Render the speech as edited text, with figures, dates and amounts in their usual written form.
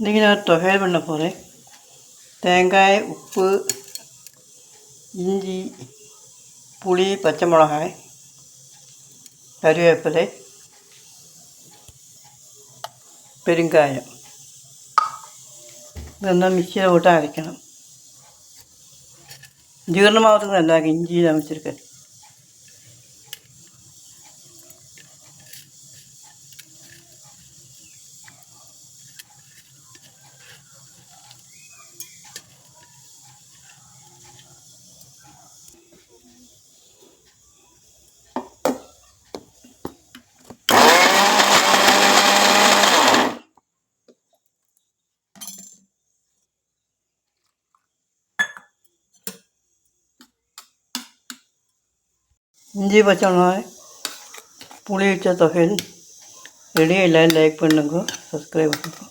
இன்றைக்கி நான் தொகையல் பண்ண போகிறேன். தேங்காய், உப்பு, இஞ்சி, புளி, பச்சை மிளகாய், கறிவேப்பிலை, பெருங்காயம் இதெல்லாம் மிக்சியில் போட்டு அரைக்கணும். ஜீரணமாகறதுக்கு நல்லா இஞ்சி அமைச்சிருக்கேன். இஞ்சி பச்சை மிளகாய் புளி வச்ச தொகையில் ரெடியாக எல்லோரும் லைக் பண்ணுங்க, சப்ஸ்கிரைப் பண்ணுங்க.